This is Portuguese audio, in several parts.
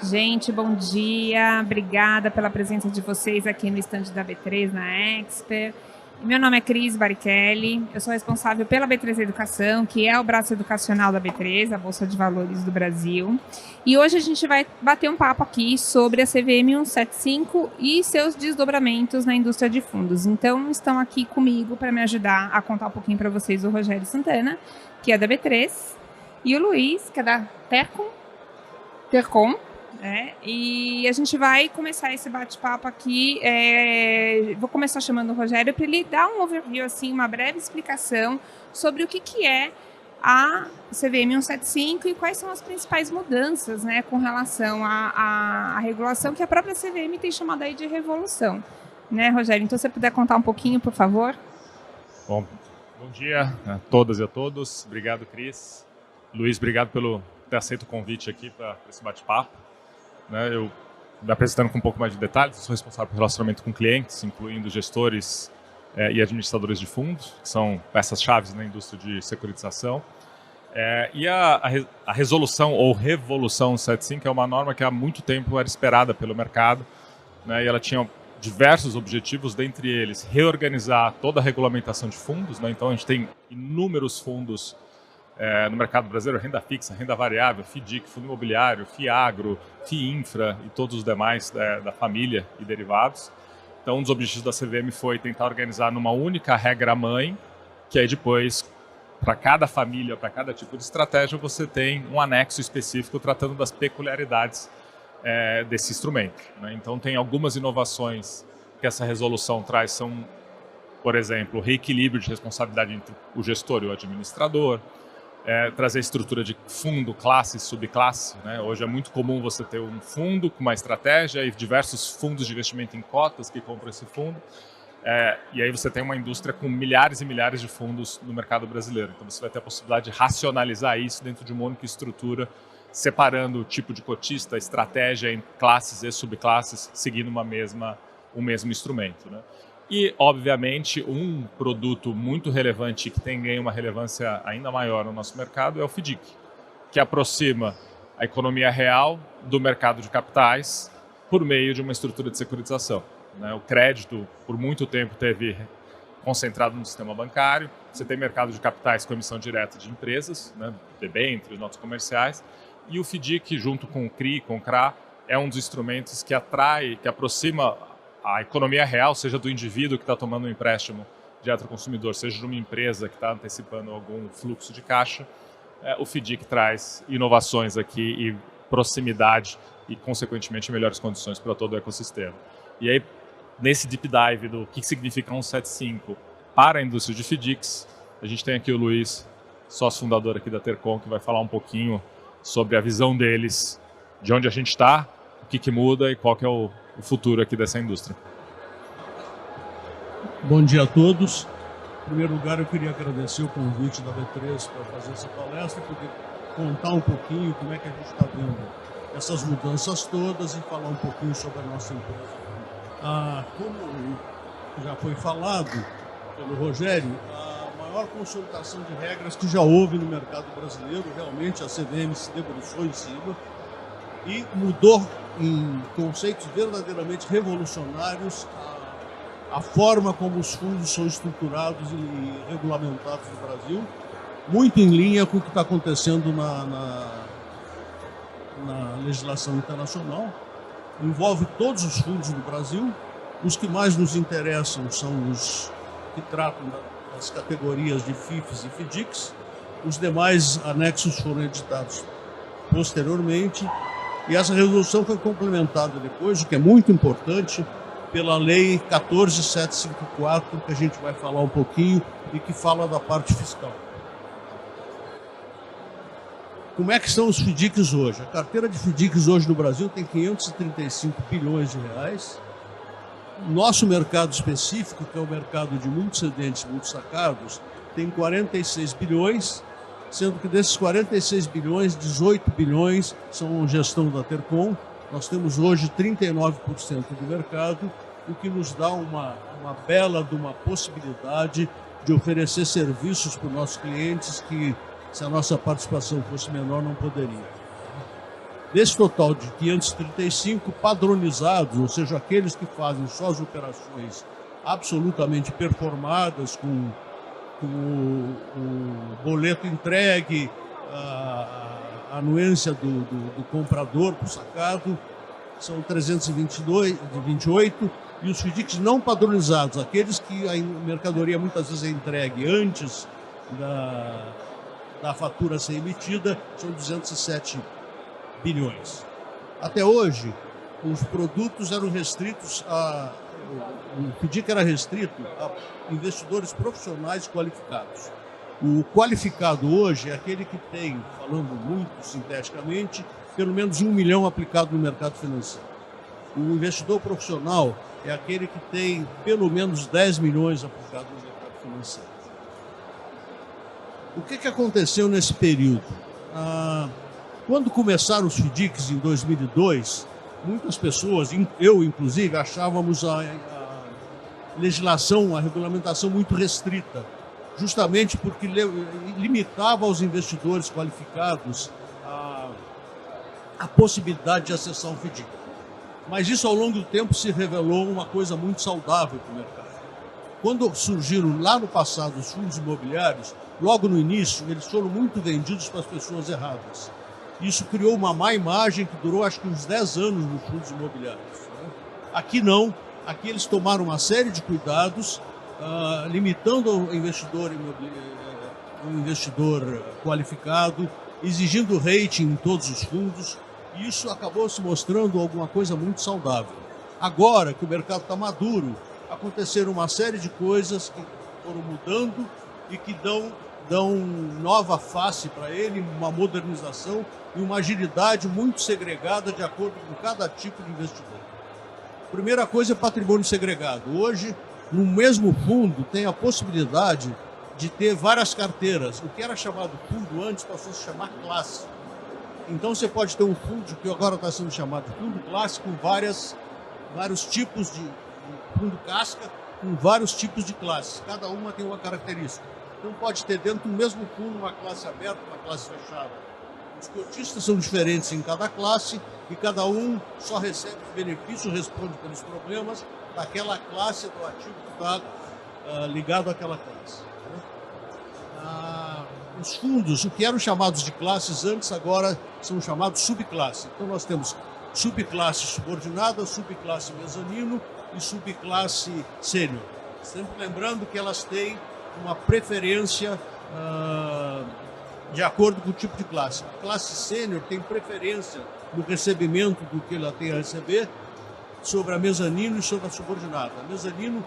Gente, bom dia. Obrigada pela presença de vocês aqui no stand da B3 na Expert. Meu nome é Cris Barichelli, eu sou responsável pela B3 Educação, que é o braço educacional da B3, a Bolsa de Valores do Brasil. E hoje a gente vai bater um papo aqui sobre a CVM 175 e seus desdobramentos na indústria de fundos. Então, estão aqui comigo para me ajudar a contar um pouquinho para vocês o Rogério Santana, que é da B3, e o Luiz, que é da Tercom. E a gente vai começar esse bate-papo aqui. Vou começar chamando o Rogério para ele dar um overview, assim, uma breve explicação sobre o que é a CVM 175 e quais são as principais mudanças, né, com relação à regulação que a própria CVM tem chamado aí de revolução. Né, Rogério? Então, se você puder contar um pouquinho, por favor. Bom dia a todas e a todos. Obrigado, Cris. Luiz, obrigado pelo ter aceito o convite aqui para esse bate-papo. Eu me apresentando com um pouco mais de detalhes, sou responsável pelo relacionamento com clientes, incluindo gestores e administradores de fundos, que são peças-chave na indústria de securitização. E a resolução ou revolução 175 é uma norma que há muito tempo era esperada pelo mercado, e ela tinha diversos objetivos, dentre eles reorganizar toda a regulamentação de fundos. Então a gente tem inúmeros fundos no mercado brasileiro: renda fixa, renda variável, FDIC, fundo imobiliário, FIAGRO, FIINFRA e todos os demais da família e derivados. Então, um dos objetivos da CVM foi tentar organizar numa única regra-mãe, que aí depois, para cada família, para cada tipo de estratégia, você tem um anexo específico tratando das peculiaridades desse instrumento. Então, tem algumas inovações que essa resolução traz, são, por exemplo, o reequilíbrio de responsabilidade entre o gestor e o administrador, trazer estrutura de fundo, classe e subclasse. Hoje é muito comum você ter um fundo com uma estratégia e diversos fundos de investimento em cotas que compram esse fundo. E aí você tem uma indústria com milhares e milhares de fundos no mercado brasileiro. Então você vai ter a possibilidade de racionalizar isso dentro de uma única estrutura, separando o tipo de cotista, estratégia em classes e subclasses, seguindo o mesmo instrumento. E, obviamente, um produto muito relevante que tem ganho uma relevância ainda maior no nosso mercado é o FDIC, que aproxima a economia real do mercado de capitais por meio de uma estrutura de securitização. O crédito, por muito tempo, teve concentrado no sistema bancário. Você tem mercado de capitais com emissão direta de empresas, debêntures, notas comerciais, e o FDIC, junto com o CRI, com o CRA, é um dos instrumentos que aproxima a economia real, seja do indivíduo que está tomando um empréstimo direto ao consumidor, seja de uma empresa que está antecipando algum fluxo de caixa. O FDIC traz inovações aqui e proximidade e, consequentemente, melhores condições para todo o ecossistema. E aí, nesse deep dive do que significa 175 para a indústria de FDICs, a gente tem aqui o Luiz, sócio fundador aqui da Tercom, que vai falar um pouquinho sobre a visão deles, de onde a gente está, o que muda e qual que é o futuro aqui dessa indústria. Bom dia a todos. Em primeiro lugar, eu queria agradecer o convite da B3 para fazer essa palestra e poder contar um pouquinho como é que a gente está vendo essas mudanças todas e falar um pouquinho sobre a nossa empresa. Como já foi falado pelo Rogério, a maior consolidação de regras que já houve no mercado brasileiro, realmente a CVM se debruçou em cima e mudou em conceitos verdadeiramente revolucionários a forma como os fundos são estruturados e regulamentados no Brasil, muito em linha com o que está acontecendo na legislação internacional. Envolve todos os fundos do Brasil. Os que mais nos interessam são os que tratam das categorias de FIFs e FDICs. Os demais anexos foram editados posteriormente. E essa resolução foi complementada depois, o que é muito importante, pela Lei 14.754, que a gente vai falar um pouquinho e que fala da parte fiscal. Como é que são os FDICs hoje? A carteira de FDICs hoje no Brasil tem 535 bilhões de reais. Nosso mercado específico, que é o mercado de muitos cedentes e muitos sacados, tem 46 bilhões, sendo que desses 46 bilhões, 18 bilhões são gestão da Tercom. Nós temos hoje 39% do mercado, o que nos dá uma bela de uma possibilidade de oferecer serviços para os nossos clientes que, se a nossa participação fosse menor, não poderia. Desse total de 535 padronizados, ou seja, aqueles que fazem só as operações absolutamente performadas, com o boleto entregue, a anuência do comprador para o sacado, são 328, e os FDICs não padronizados, aqueles que a mercadoria muitas vezes é entregue antes da fatura ser emitida, são 207 bilhões. Até hoje, os produtos eram restritos o FDIC era restrito a investidores profissionais qualificados. O qualificado hoje é aquele que tem, falando muito sinteticamente, pelo menos 1 milhão aplicado no mercado financeiro. O investidor profissional é aquele que tem pelo menos 10 milhões aplicado no mercado financeiro. O que aconteceu nesse período? Quando começaram os FDICs em 2002, muitas pessoas, eu inclusive, achávamos a legislação, a regulamentação muito restrita, justamente porque limitava aos investidores qualificados a possibilidade de acessar um FDIC. Mas isso, ao longo do tempo, se revelou uma coisa muito saudável para o mercado. Quando surgiram lá no passado os fundos imobiliários, logo no início, eles foram muito vendidos para as pessoas erradas. Isso criou uma má imagem que durou, acho que uns 10 anos nos fundos imobiliários. Aqui não. Aqui eles tomaram uma série de cuidados, limitando o investidor qualificado, exigindo rating em todos os fundos. E isso acabou se mostrando alguma coisa muito saudável. Agora que o mercado está maduro, aconteceram uma série de coisas que foram mudando e que dão nova face para ele, uma modernização e uma agilidade muito segregada de acordo com cada tipo de investidor. Primeira coisa é patrimônio segregado. Hoje, no mesmo fundo, tem a possibilidade de ter várias carteiras. O que era chamado fundo antes passou a se chamar classe. Então você pode ter um fundo que agora está sendo chamado de fundo classe com vários tipos de fundo casca, com vários tipos de classes. Cada uma tem uma característica. Então pode ter dentro do mesmo fundo uma classe aberta, uma classe fechada. Os cotistas são diferentes em cada classe e cada um só recebe benefício, responde pelos problemas daquela classe do ativo que está ligado àquela classe. Os fundos, o que eram chamados de classes antes, agora são chamados subclasses. Então nós temos subclasse subordinada, subclasse mezanino e subclasse sênior. Sempre lembrando que elas têm uma preferência de acordo com o tipo de classe. A classe sênior tem preferência no recebimento do que ela tem a receber sobre a mezanino e sobre a subordinada. A mezanino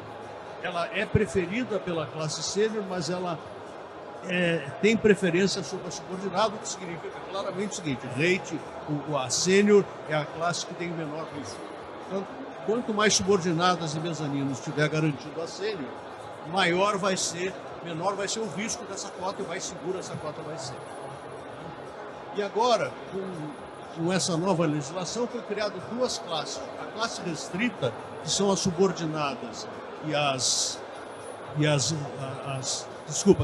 ela é preferida pela classe sênior, mas ela tem preferência sobre a subordinada, o que significa claramente o seguinte: a sênior é a classe que tem o menor risco. Portanto, quanto mais subordinadas e mezaninos tiver garantido a sênior, menor vai ser o risco dessa cota e mais segura essa cota vai ser. E agora, com essa nova legislação, foi criado duas classes. A classe restrita, que são as subordinadas, que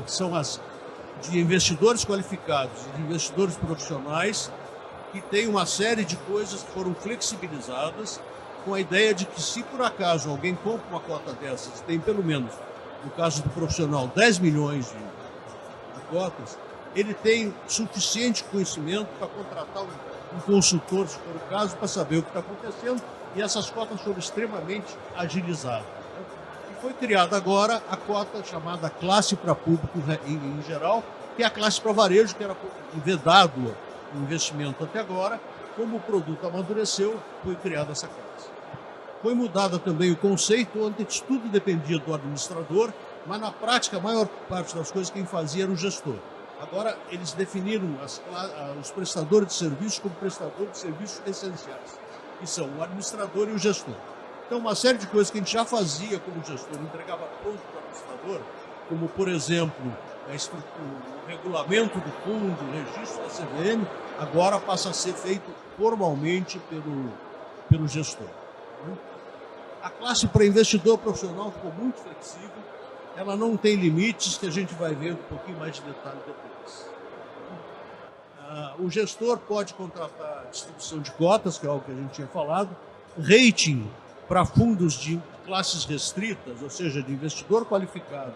são as de investidores qualificados e de investidores profissionais, que tem uma série de coisas que foram flexibilizadas, com a ideia de que, se por acaso alguém compra uma cota dessas, tem pelo menos, no caso do profissional, 10 milhões de cotas, ele tem suficiente conhecimento para contratar um consultor, se for o caso, para saber o que está acontecendo, e essas cotas foram extremamente agilizadas. E foi criada agora a cota chamada classe para público em geral, que é a classe para varejo, que era vedado o investimento até agora. Como o produto amadureceu, foi criada essa classe. Foi mudada também o conceito, antes tudo dependia do administrador, mas na prática a maior parte das coisas quem fazia era o gestor. Agora eles definiram os prestadores de serviços como prestadores de serviços essenciais, que são o administrador e o gestor. Então uma série de coisas que a gente já fazia como gestor, entregava pronto para o administrador, como por exemplo o regulamento do fundo, o registro da CVM, agora passa a ser feito formalmente pelo gestor. A classe para investidor profissional ficou muito flexível, ela não tem limites, que a gente vai ver um pouquinho mais de detalhe depois. O gestor pode contratar distribuição de cotas, que é algo que a gente tinha falado, rating para fundos de classes restritas, ou seja, de investidor qualificado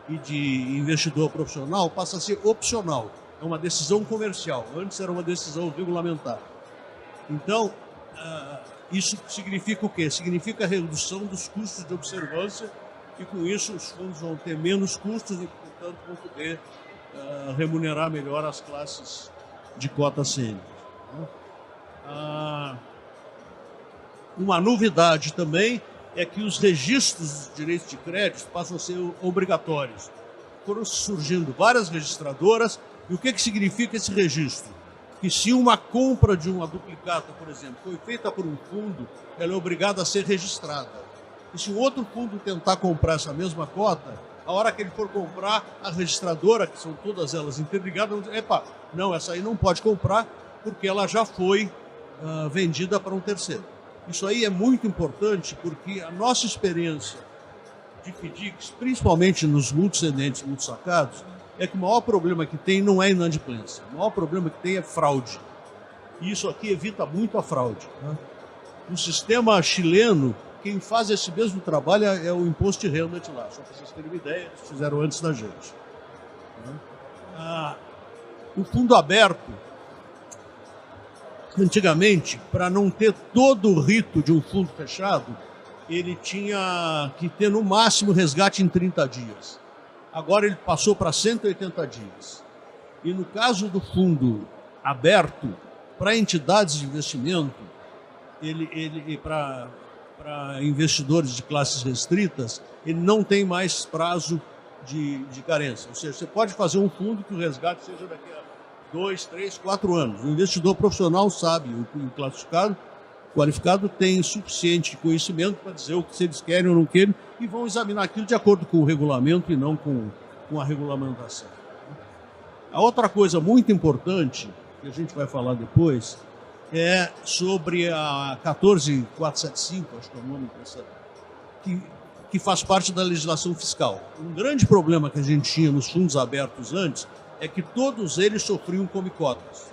e de investidor profissional, passa a ser opcional. É uma decisão comercial. Antes era uma decisão regulamentar. Então, isso significa o quê? Significa a redução dos custos de observância e, com isso, os fundos vão ter menos custos e, portanto, vão poder remunerar melhor as classes de cota sênior. Uma novidade também é que os registros de direitos de crédito passam a ser obrigatórios. Foram surgindo várias registradoras. E o que significa esse registro? Que se uma compra de uma duplicata, por exemplo, foi feita por um fundo, ela é obrigada a ser registrada. E se um outro fundo tentar comprar essa mesma cota, a hora que ele for comprar, a registradora, que são todas elas interligadas, vai dizer, epa, não, essa aí não pode comprar, porque ela já foi vendida para um terceiro. Isso aí é muito importante, porque a nossa experiência de FDICs, principalmente nos multicedentes, multissacados, é que o maior problema que tem não é inadimplência. O maior problema que tem é fraude. E isso aqui evita muito a fraude. No sistema chileno, quem faz esse mesmo trabalho é o imposto de renda de lá. Só para vocês terem uma ideia, eles fizeram antes da gente. O fundo aberto, antigamente, para não ter todo o rito de um fundo fechado, ele tinha que ter no máximo resgate em 30 dias. Agora ele passou para 180 dias. E no caso do fundo aberto, para entidades de investimento, para investidores de classes restritas, ele não tem mais prazo de carência. Ou seja, você pode fazer um fundo que o resgate seja daqui a 2, 3, 4 anos. O investidor profissional sabe, o classificado, qualificado tem suficiente conhecimento para dizer o que se eles querem ou não querem e vão examinar aquilo de acordo com o regulamento e não com a regulamentação. A outra coisa muito importante, que a gente vai falar depois, é sobre a 14475, acho que é o nome dessa, que faz parte da legislação fiscal. Um grande problema que a gente tinha nos fundos abertos antes é que todos eles sofriam come-cotas.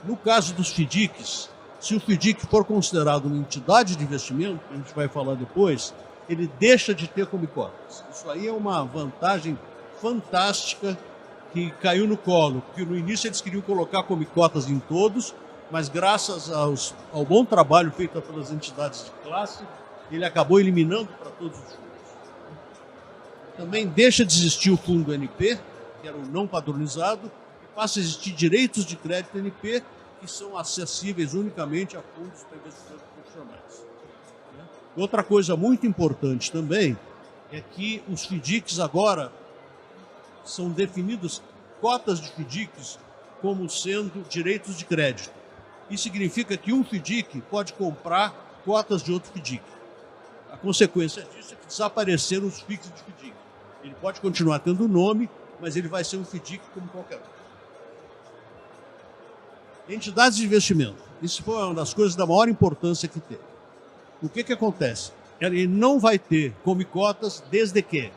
No caso dos FDICs, se o FDIC for considerado uma entidade de investimento, a gente vai falar depois, ele deixa de ter come-cotas. Isso aí é uma vantagem fantástica que caiu no colo, porque no início eles queriam colocar come-cotas em todos, mas graças ao bom trabalho feito pelas entidades de classe, ele acabou eliminando para todos os fundos. Também deixa de existir o fundo NP, que era o não padronizado, e passa a existir direitos de crédito NP, que são acessíveis unicamente a fundos para investidores profissionais. Outra coisa muito importante também é que os FDICs agora são definidos cotas de FDICs como sendo direitos de crédito. Isso significa que um FDIC pode comprar cotas de outro FDIC. A consequência disso é que desapareceram os FICs de FDIC. Ele pode continuar tendo o nome, mas ele vai ser um FDIC como qualquer outro. Entidades de investimento. Isso foi uma das coisas da maior importância que teve. O que acontece? Ele não vai ter come-cotas desde que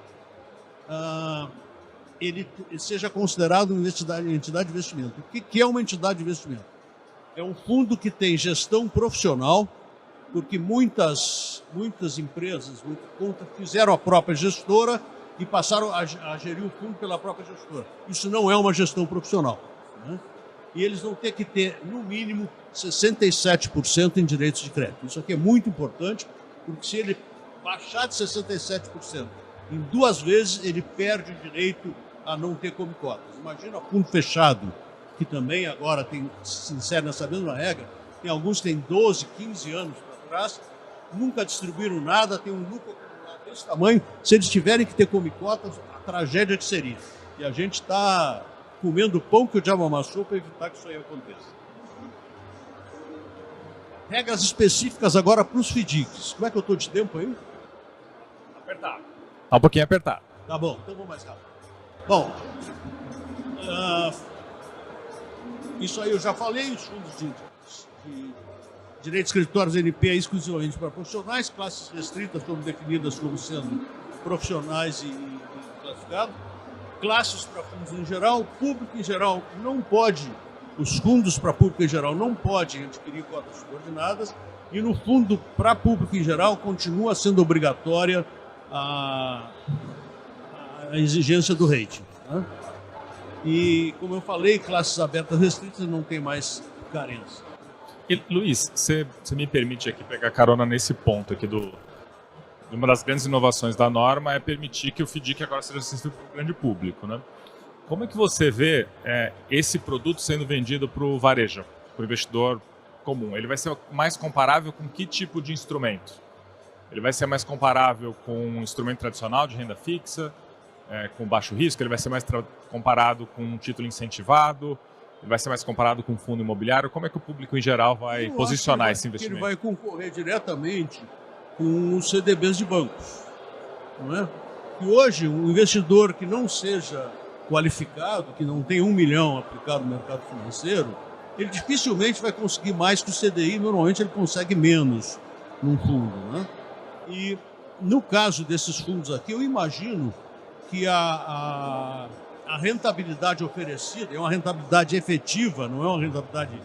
ele seja considerado uma entidade de investimento. O que é uma entidade de investimento? É um fundo que tem gestão profissional, porque muitas empresas fizeram a própria gestora e passaram a gerir o fundo pela própria gestora. Isso não é uma gestão profissional, né? E eles vão ter que ter, no mínimo, 67% em direitos de crédito. Isso aqui é muito importante, porque se ele baixar de 67%, em 2 vezes ele perde o direito a não ter come-cotas. Imagina o fundo fechado, que também agora se insere nessa mesma regra, tem alguns que têm 12, 15 anos para trás, nunca distribuíram nada, tem um lucro acumulado desse tamanho. Se eles tiverem que ter come-cotas, a tragédia que seria. E a gente está comendo pão que o diabo amassou para evitar que isso aí aconteça. Regras específicas agora para os FDICs. Como é que eu estou de tempo aí? Apertado. Tá um pouquinho apertado. Tá bom, então vou mais rápido. Bom, isso aí eu já falei, os fundos de direitos creditórios NP é exclusivamente para profissionais, classes restritas foram definidas como sendo profissionais e classificados, classes para fundos em geral, o público em geral não pode os fundos para público em geral não podem adquirir cotas subordinadas e no fundo para público em geral continua sendo obrigatória a exigência do rating, né? E, como eu falei, classes abertas restritas não tem mais carência. E, Luiz, você me permite aqui pegar carona nesse ponto aqui uma das grandes inovações da norma é permitir que o FDIC agora seja acessível para o grande público, né? Como é que você vê esse produto sendo vendido para o varejo, para o investidor comum? Ele vai ser mais comparável com que tipo de instrumento? Ele vai ser mais comparável com um instrumento tradicional de renda fixa, com baixo risco? Ele vai ser mais comparado com um título incentivado? Ele vai ser mais comparado com um fundo imobiliário? Como é que o público em geral vai posicionar esse investimento? Ele vai concorrer diretamente com os CDBs de bancos, não é? E hoje, um investidor que não seja qualificado, que não tem 1 milhão aplicado no mercado financeiro, ele dificilmente vai conseguir mais que o CDI, normalmente ele consegue menos num fundo, né? E no caso desses fundos aqui, eu imagino que a rentabilidade oferecida é uma rentabilidade efetiva, não é uma rentabilidade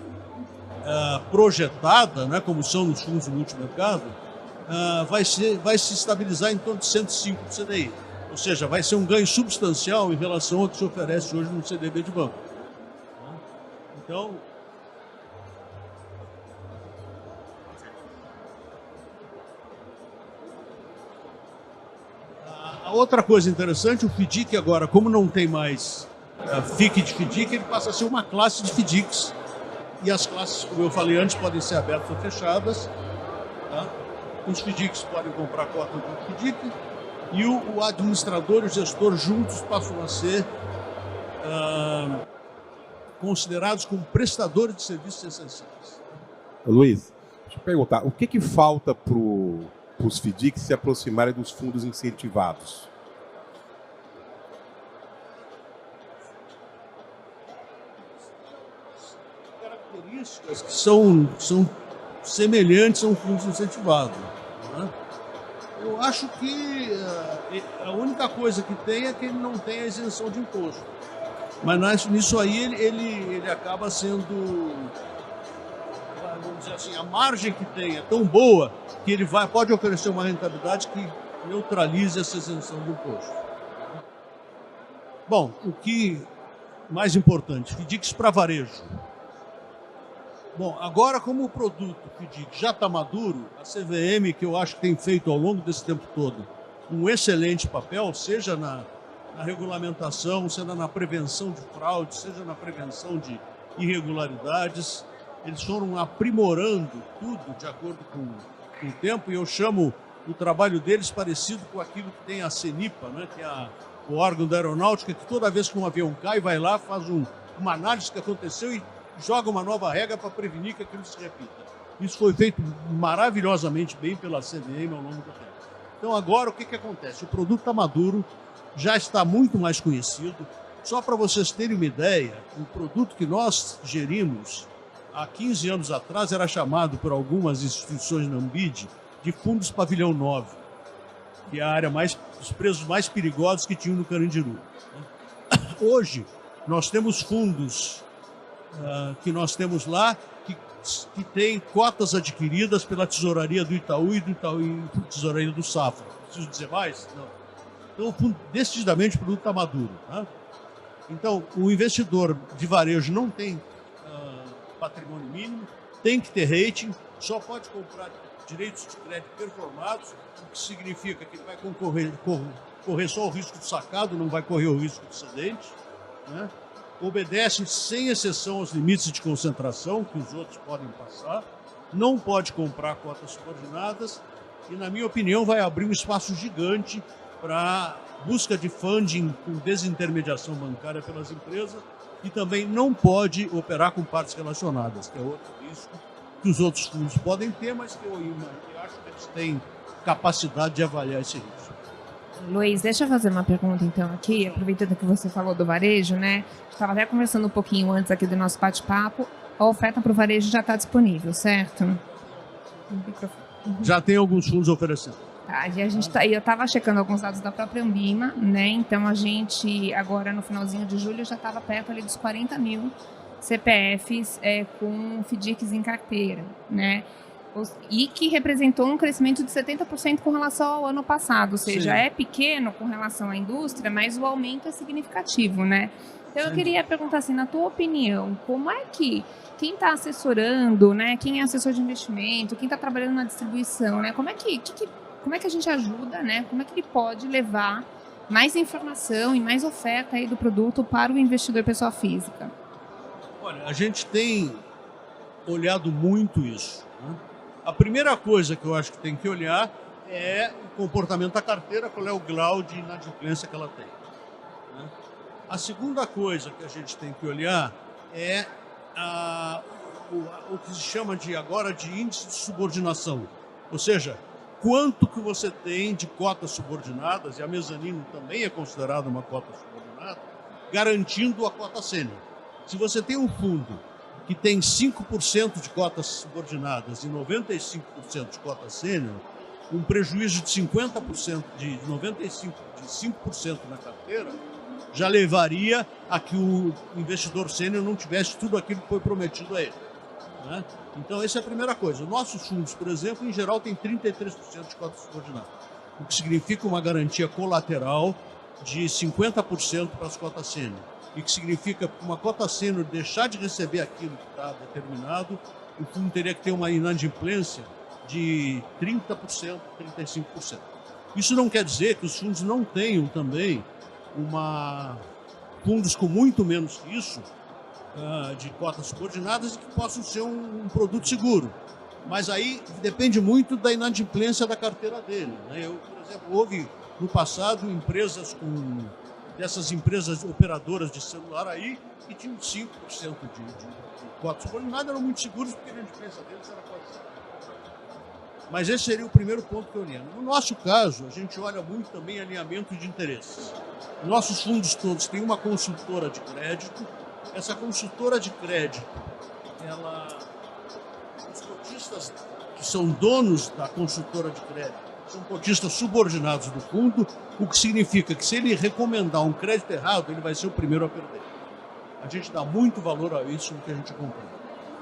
projetada, né, como são nos fundos do multimercado, vai se estabilizar em torno de 105 do CDI. Ou seja, vai ser um ganho substancial em relação ao que se oferece hoje no CDB de banco. Então, a outra coisa interessante, o FDIC agora, como não tem mais FIC de FDIC, ele passa a ser uma classe de FDICs. E as classes, como eu falei antes, podem ser abertas ou fechadas. Tá? Os FDICs podem comprar cota do FDIC e o administrador e o gestor juntos passam a ser considerados como prestadores de serviços essenciais. Luiz, deixa eu perguntar, o que falta para os FDICs se aproximarem dos fundos incentivados? Características que são semelhantes a um fundo incentivado, né? Eu acho que a única coisa que tem é que ele não tem a isenção de imposto. Mas nisso aí ele acaba sendo, vamos dizer assim, a margem que tem é tão boa que ele pode oferecer uma rentabilidade que neutralize essa isenção de imposto. Bom, o que mais importante, FDICs para varejo. Bom, agora como o produto FDIC já está maduro, a CVM, que eu acho que tem feito ao longo desse tempo todo um excelente papel, seja na regulamentação, seja na prevenção de fraude, seja na prevenção de irregularidades, eles foram aprimorando tudo de acordo com o tempo, e eu chamo o trabalho deles parecido com aquilo que tem a CENIPA, né, que é o órgão da aeronáutica, que toda vez que um avião cai, vai lá, faz uma análise do que aconteceu e joga uma nova regra para prevenir que aquilo se repita. Isso foi feito maravilhosamente bem pela CVM ao longo do tempo. Então agora o que acontece? O produto está maduro, já está muito mais conhecido. Só para vocês terem uma ideia, o produto que nós gerimos há 15 anos atrás era chamado por algumas instituições na Ambid de fundos pavilhão 9, que é a área os preços mais perigosos que tinham no Carandiru. Hoje nós temos fundos que nós temos lá, que tem cotas adquiridas pela tesouraria do Itaú e tesouraria do Safra. Preciso dizer mais? Não. Então, decididamente, o produto está maduro. Tá? Então, o investidor de varejo não tem patrimônio mínimo, tem que ter rating, só pode comprar direitos de crédito performados, o que significa que ele vai correr só o risco do sacado, não vai correr o risco do cedente, né? Obedece sem exceção aos limites de concentração que os outros podem passar, não pode comprar cotas subordinadas e, na minha opinião, vai abrir um espaço gigante para busca de funding com desintermediação bancária pelas empresas e também não pode operar com partes relacionadas, que é outro risco que os outros fundos podem ter, mas que eu acho que eles têm capacidade de avaliar esse risco. Luiz, deixa eu fazer uma pergunta então aqui, aproveitando que você falou do varejo, né? Estava até conversando um pouquinho antes aqui do nosso bate-papo, a oferta para o varejo já está disponível, certo? Já tem alguns fundos oferecendo. Eu estava checando alguns dados da própria Ambima, né? Então a gente agora no finalzinho de julho já estava perto ali dos 40 mil CPFs com FDICs em carteira, né? E que representou um crescimento de 70% com relação ao ano passado, ou seja, Sim. é pequeno com relação à indústria, mas o aumento é significativo, né? Então eu queria perguntar assim, na tua opinião, como é que quem está assessorando, né, quem é assessor de investimento, quem está trabalhando na distribuição, né, como é que a gente ajuda, né, como é que ele pode levar mais informação e mais oferta aí do produto para o investidor pessoa física? Olha, a gente tem olhado muito isso, né? A primeira coisa que eu acho que tem que olhar é o comportamento da carteira, qual é o grau de inadimplência que ela tem, né? A segunda coisa que a gente tem que olhar é o que se chama agora de índice de subordinação, ou seja, quanto que você tem de cotas subordinadas, e a mezanino também é considerada uma cota subordinada, garantindo a cota sênior. Se você tem um fundo que tem 5% de cotas subordinadas e 95% de cotas sênior, um prejuízo de 50%, de 5% na carteira, já levaria a que o investidor sênior não tivesse tudo aquilo que foi prometido a ele, né? Então, essa é a primeira coisa. Nossos fundos, por exemplo, em geral, têm 33% de cotas subordinadas, o que significa uma garantia colateral de 50% para as cotas sênior. E que significa que uma cota sênior deixar de receber aquilo que está determinado, o fundo teria que ter uma inadimplência de 30%, 35%. Isso não quer dizer que os fundos não tenham também fundos com muito menos que isso, de cotas subordinadas e que possam ser um produto seguro. Mas aí depende muito da inadimplência da carteira dele, né? Por exemplo, houve no passado dessas empresas operadoras de celular aí, que tinham 5% de cotas subordinadas, eram muito seguros porque a inadimplência deles era quase 0%. Mas esse seria o primeiro ponto que eu olhando. No nosso caso, a gente olha muito também alinhamento de interesses. Nossos fundos todos têm uma consultora de crédito. Essa consultora de crédito, os cotistas que são donos da consultora de crédito são cotistas subordinados do fundo, o que significa que se ele recomendar um crédito errado, ele vai ser o primeiro a perder. A gente dá muito valor a isso no que a gente acompanha.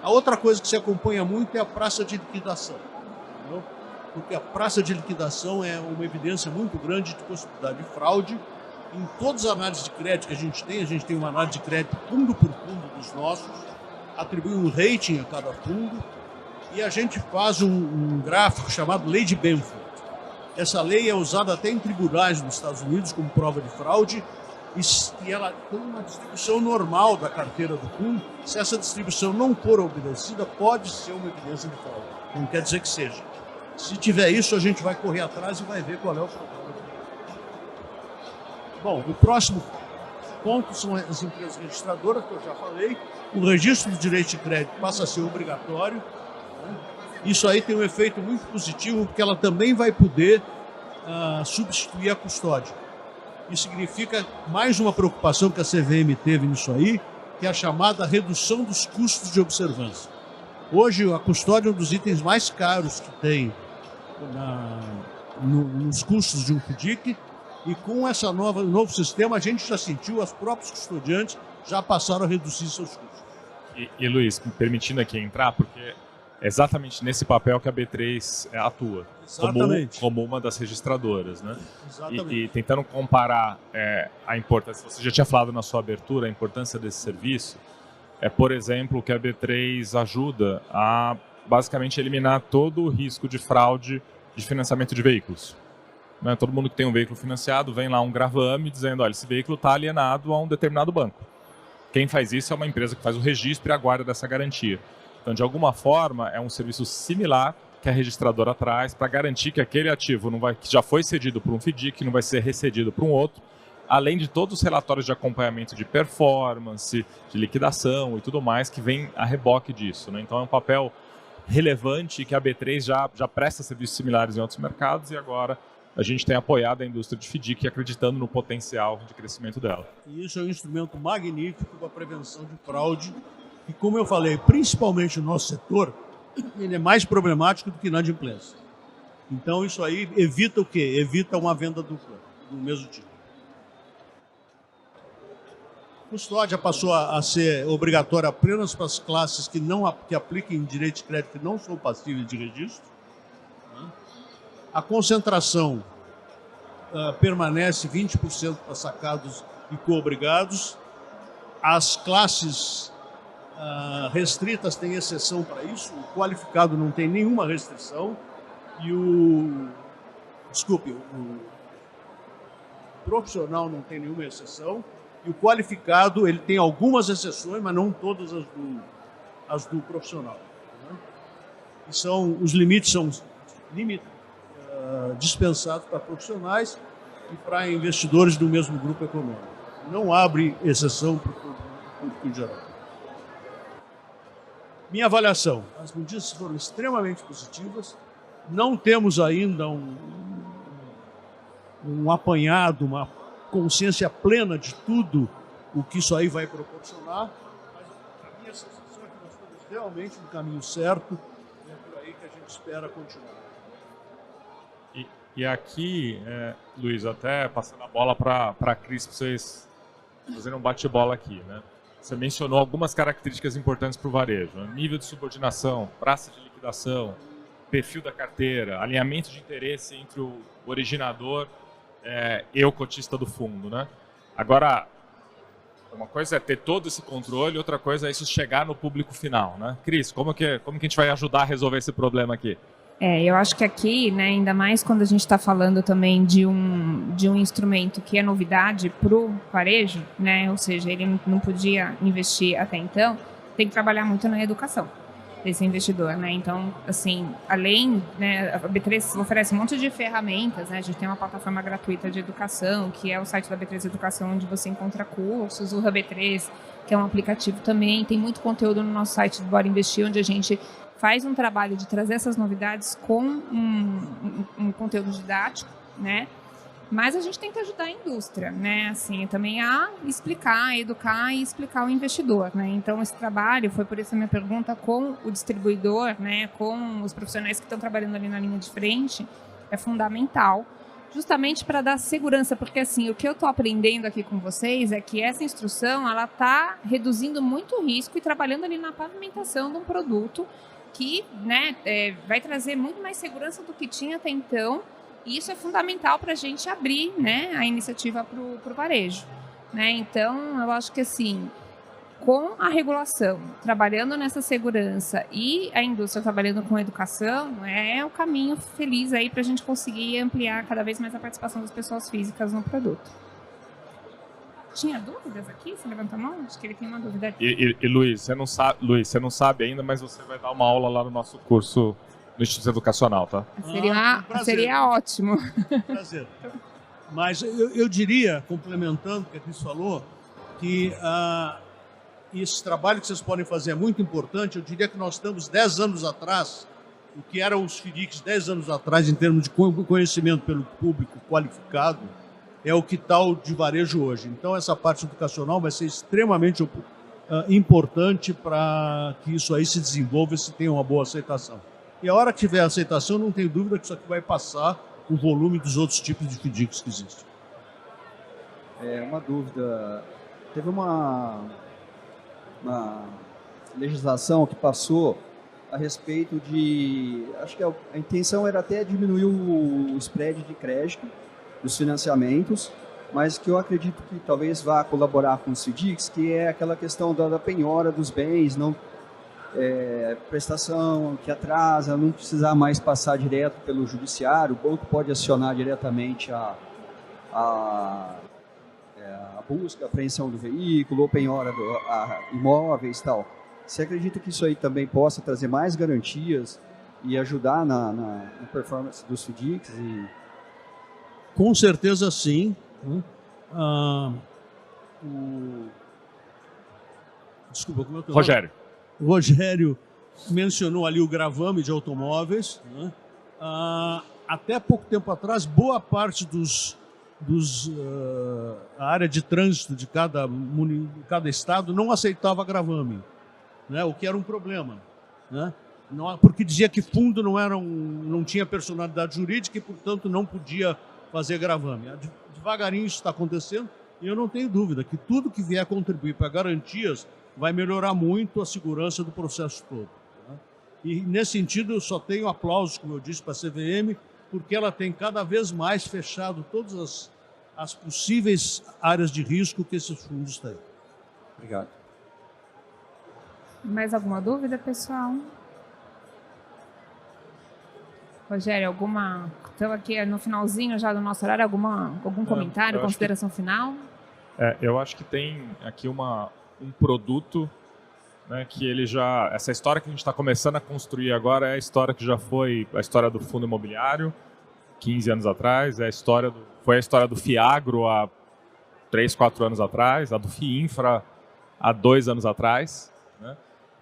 A outra coisa que se acompanha muito é a praça de liquidação, entendeu? Porque a praça de liquidação é uma evidência muito grande de possibilidade de fraude. Em todas as análises de crédito que a gente tem uma análise de crédito fundo por fundo dos nossos, atribui um rating a cada fundo, e a gente faz um gráfico chamado Lei de Benford. Essa lei é usada até em tribunais nos Estados Unidos como prova de fraude, e ela tem uma distribuição normal da carteira do fundo. Se essa distribuição não for obedecida, pode ser uma evidência de fraude. Não quer dizer que seja. Se tiver isso, a gente vai correr atrás e vai ver qual é o problema. Bom, o próximo ponto são as empresas registradoras, que eu já falei. O registro do direito de crédito passa a ser obrigatório, né? Isso aí tem um efeito muito positivo, porque ela também vai poder substituir a custódia. Isso significa mais uma preocupação que a CVM teve nisso aí, que é a chamada redução dos custos de observância. Hoje, a custódia é um dos itens mais caros que tem nos custos de um FDIC, e com esse novo sistema, a gente já sentiu, os próprios custodiantes já passaram a reduzir seus custos. E Luiz, me permitindo aqui entrar, porque é exatamente nesse papel que a B3 atua, como uma das registradoras, né? Exatamente. E tentando comparar a importância, você já tinha falado na sua abertura, a importância desse serviço, por exemplo, que a B3 ajuda a basicamente eliminar todo o risco de fraude de financiamento de veículos. Né? Todo mundo que tem um veículo financiado vem lá um gravame dizendo, olha, esse veículo está alienado a um determinado banco. Quem faz isso é uma empresa que faz o registro e a guarda dessa garantia. Então, de alguma forma, é um serviço similar que a registradora traz para garantir que aquele ativo que já foi cedido por um FDIC não vai ser recedido por um outro, além de todos os relatórios de acompanhamento de performance, de liquidação e tudo mais que vem a reboque disso, né? Então, é um papel relevante que a B3 já presta serviços similares em outros mercados, e agora a gente tem apoiado a indústria de FDIC acreditando no potencial de crescimento dela. E isso é um instrumento magnífico para a prevenção de fraude, e como eu falei, principalmente no nosso setor, ele é mais problemático do que inadimplência. Então isso aí evita o quê? Evita uma venda dupla do mesmo tipo. Custódia passou a ser obrigatória apenas para as classes que apliquem direito de crédito que não são passíveis de registro. A concentração permanece 20% para sacados e coobrigados. As classes restritas têm exceção para isso. O qualificado não tem nenhuma restrição. E o profissional não tem nenhuma exceção. E o qualificado, ele tem algumas exceções, mas não todas as do profissional. E os limites são dispensados para profissionais e para investidores do mesmo grupo econômico. Não abre exceção para o público em geral. Minha avaliação, as medidas foram extremamente positivas. Não temos ainda um apanhado, uma consciência plena de tudo o que isso aí vai proporcionar, mas a minha sensação é que nós estamos realmente no caminho certo e é por aí que a gente espera continuar. E aqui, Luiz, até passando a bola para a Cris, para vocês fazerem um bate-bola aqui, né? Você mencionou algumas características importantes para o varejo, né? Nível de subordinação, praça de liquidação, perfil da carteira, alinhamento de interesse entre o originador e o cotista do fundo, né? Agora, uma coisa é ter todo esse controle, outra coisa é isso chegar no público final, né? Cris, como que a gente vai ajudar a resolver esse problema aqui? Eu acho que aqui, né, ainda mais quando a gente está falando também de um instrumento que é novidade para o varejo, né, ou seja, ele não podia investir até então, tem que trabalhar muito na educação desse investidor, né? Então, assim, além, né, a B3 oferece um monte de ferramentas, né? A gente tem uma plataforma gratuita de educação, que é o site da B3 Educação, onde você encontra cursos, o Hub B3, que é um aplicativo também, tem muito conteúdo no nosso site do Bora Investir, onde a gente faz um trabalho de trazer essas novidades com um conteúdo didático, né? Mas a gente tem que ajudar a indústria, né? Assim, também a explicar, a educar e explicar o investidor, né? Então, esse trabalho, foi por isso a minha pergunta, com o distribuidor, né? Com os profissionais que estão trabalhando ali na linha de frente, é fundamental, justamente para dar segurança, porque assim, o que eu estou aprendendo aqui com vocês é que essa instrução, ela está reduzindo muito o risco e trabalhando ali na pavimentação de um produto que, né, vai trazer muito mais segurança do que tinha até então. E isso é fundamental para a gente abrir, né, a iniciativa para o varejo, né? Então, eu acho que assim, com a regulação, trabalhando nessa segurança e a indústria trabalhando com a educação, é o caminho feliz aí para a gente conseguir ampliar cada vez mais a participação das pessoas físicas no produto. Tinha dúvidas aqui? Você levantou a mão? Acho que ele tem uma dúvida aqui. E Luiz, você não sabe ainda, mas você vai dar uma aula lá no nosso curso no Instituto Educacional, tá? Seria ótimo. Prazer. Mas eu diria, complementando o que a Cris falou, que esse trabalho que vocês podem fazer é muito importante. Eu diria que nós estamos 10 anos atrás, o que eram os FDICs 10 anos atrás, em termos de conhecimento pelo público qualificado, é o que está de varejo hoje. Então, essa parte educacional vai ser extremamente importante para que isso aí se desenvolva e se tenha uma boa aceitação. E a hora que tiver aceitação, não tenho dúvida que isso aqui vai passar o volume dos outros tipos de FDICs que existem. Uma dúvida. Teve uma legislação que passou a respeito de... Acho que a intenção era até diminuir o spread de crédito dos financiamentos, mas que eu acredito que talvez vá colaborar com os FDICs, que é aquela questão da penhora dos bens, não prestação que atrasa, não precisar mais passar direto pelo judiciário, o banco pode acionar diretamente a busca, a apreensão do veículo, ou penhora a imóveis e tal. Você acredita que isso aí também possa trazer mais garantias e ajudar na performance dos FDICs? Com certeza sim. Desculpa, como é que eu... Rogério. O Rogério mencionou ali o gravame de automóveis, né? Até pouco tempo atrás, boa parte a área de trânsito de cada estado não aceitava gravame, né? O que era um problema, né? Porque dizia que fundo não tinha personalidade jurídica e, portanto, não podia fazer gravame. Devagarinho isso está acontecendo. E eu não tenho dúvida que tudo que vier contribuir para garantias vai melhorar muito a segurança do processo todo. Né? E, nesse sentido, eu só tenho aplausos, como eu disse, para a CVM, porque ela tem cada vez mais fechado todas as possíveis áreas de risco que esses fundos têm. Obrigado. Mais alguma dúvida, pessoal? Rogério, alguma... Estamos aqui no finalzinho já do nosso horário, algum comentário, consideração final? Eu acho que tem aqui um produto, né, que ele já... Essa história que a gente está começando a construir agora é a história que já foi a história do fundo imobiliário, 15 anos atrás, foi a história do FIAGRO há 3, 4 anos atrás, a do FIINFRA há 2 anos atrás, né?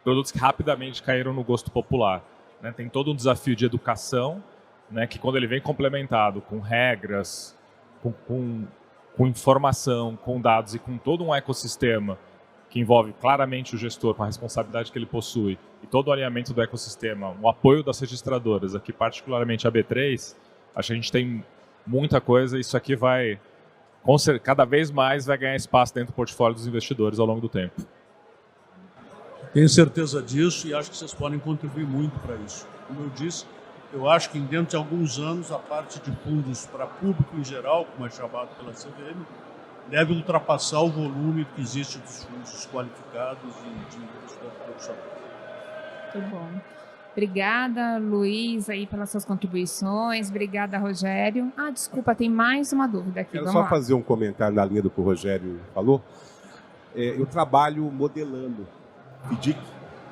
Produtos que rapidamente caíram no gosto popular. Né? Tem todo um desafio de educação, né, que quando ele vem complementado com regras, com informação, com dados e com todo um ecossistema que envolve claramente o gestor com a responsabilidade que ele possui e todo o alinhamento do ecossistema, o apoio das registradoras, aqui particularmente a B3, acho que a gente tem muita coisa e isso aqui vai, cada vez mais vai ganhar espaço dentro do portfólio dos investidores ao longo do tempo. Tenho certeza disso e acho que vocês podem contribuir muito para isso. Como eu disse, eu acho que dentro de alguns anos a parte de fundos para público em geral, como é chamado pela CVM, deve ultrapassar o volume que existe dos fundos qualificados e de investimento profissional. Muito bom. Obrigada, Luiz, aí pelas suas contribuições. Obrigada, Rogério. Desculpa, tem mais uma dúvida aqui. Quero Vamos só lá. fazer um comentário na linha do que o Rogério falou. Eu trabalho modelando FDIC.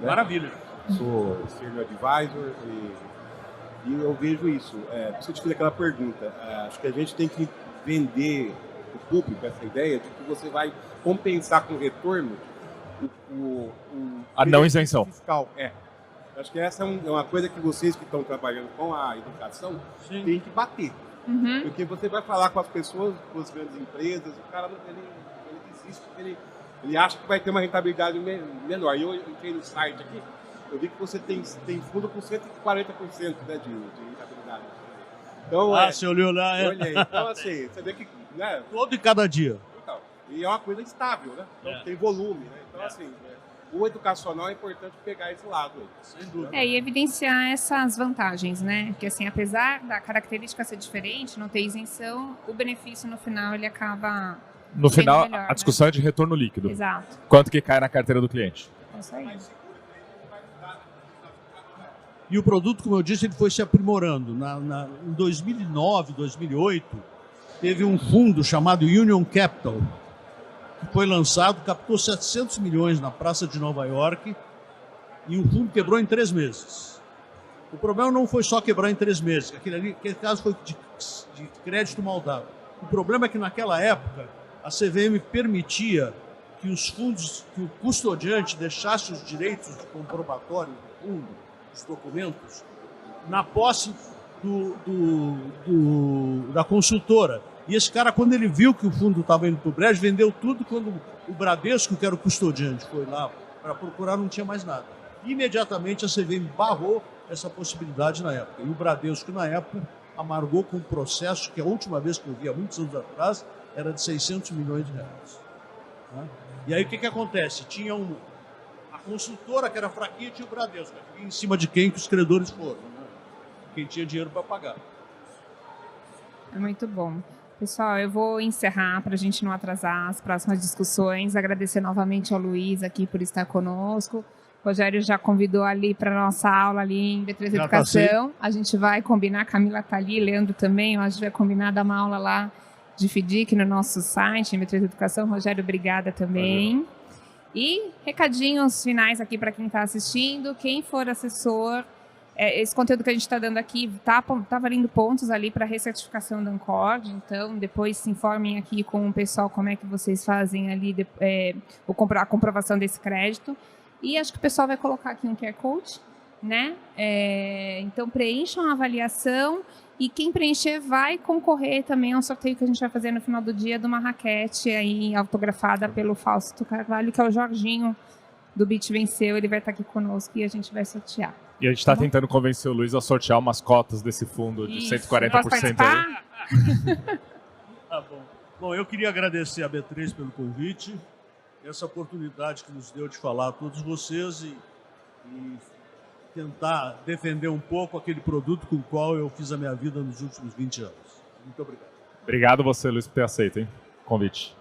Né? Maravilha. Sou senior advisor e eu vejo isso. Por isso eu te fiz aquela pergunta. Acho que a gente tem que vender o público essa ideia de que você vai compensar com retorno a não isenção fiscal. Acho que essa é uma coisa que vocês que estão trabalhando com a educação têm que bater. Uhum. Porque você vai falar com as pessoas, com as grandes empresas, o cara ele desiste porque ele acha que vai ter uma rentabilidade menor. E eu entrei no site aqui, eu vi que você tem fundo com 140%, né, de rentabilidade. Então, você olhou lá, eu olhei. Então, assim, você vê que... Né, todo e cada dia. então, e é uma coisa estável, né? Então, tem volume, né? Então, assim... O educacional é importante pegar esse lado aí, sem dúvida. E evidenciar essas vantagens, né? Que assim, apesar da característica ser diferente, não ter isenção, o benefício no final ele acaba... No final, melhor, a discussão é de retorno líquido. Exato. Quanto que cai na carteira do cliente. É isso aí. E o produto, como eu disse, ele foi se aprimorando. Em 2009, 2008, teve um fundo chamado Union Capital, que foi lançado, captou 700 milhões na Praça de Nova York e o fundo quebrou em 3 meses. O problema não foi só quebrar em 3 meses, aquele caso foi de crédito mal dado. O problema é que naquela época a CVM permitia que os fundos, que o custodiante deixasse os direitos de comprobatório do fundo, os documentos, na posse da consultora. E esse cara, quando ele viu que o fundo estava indo para o brejo, vendeu tudo. Quando o Bradesco, que era o custodiante, foi lá para procurar, não tinha mais nada. Imediatamente a CVM barrou essa possibilidade na época. E o Bradesco, na época, amargou com um processo que a última vez que eu vi, há muitos anos atrás, era de 600 milhões de reais. Né? E aí o que acontece? Tinha a consultora, que era fraquinha, tinha o Bradesco, em cima de quem que os credores foram. Né? Quem tinha dinheiro para pagar. É muito bom. Pessoal, eu vou encerrar para a gente não atrasar as próximas discussões. Agradecer novamente ao Luiz aqui por estar conosco. O Rogério já convidou ali para a nossa aula ali em B3 Educação. A gente vai combinar, a Camila está ali, Leandro também, a gente vai combinar dar uma aula lá de FDIC no nosso site, em B3 Educação. Rogério, obrigada também. Valeu. E recadinhos finais aqui para quem está assistindo. Quem for assessor... esse conteúdo que a gente está dando aqui está valendo pontos ali para recertificação da Ancord, então depois se informem aqui com o pessoal como é que vocês fazem ali a comprovação desse crédito. E acho que o pessoal vai colocar aqui um QR Code, né? Então preencham a avaliação e quem preencher vai concorrer também ao sorteio que a gente vai fazer no final do dia de uma raquete aí autografada pelo Fausto Carvalho, que é o Jorginho do Bit Venceu, ele vai estar aqui conosco e a gente vai sortear. E a gente está tentando convencer o Luiz a sortear umas cotas desse fundo de 140%. Posso participar? Tá bom. Bom, eu queria agradecer a B3 pelo convite, essa oportunidade que nos deu de falar a todos vocês e tentar defender um pouco aquele produto com o qual eu fiz a minha vida nos últimos 20 anos. Muito obrigado. Obrigado você, Luiz, por ter aceito, hein, o convite.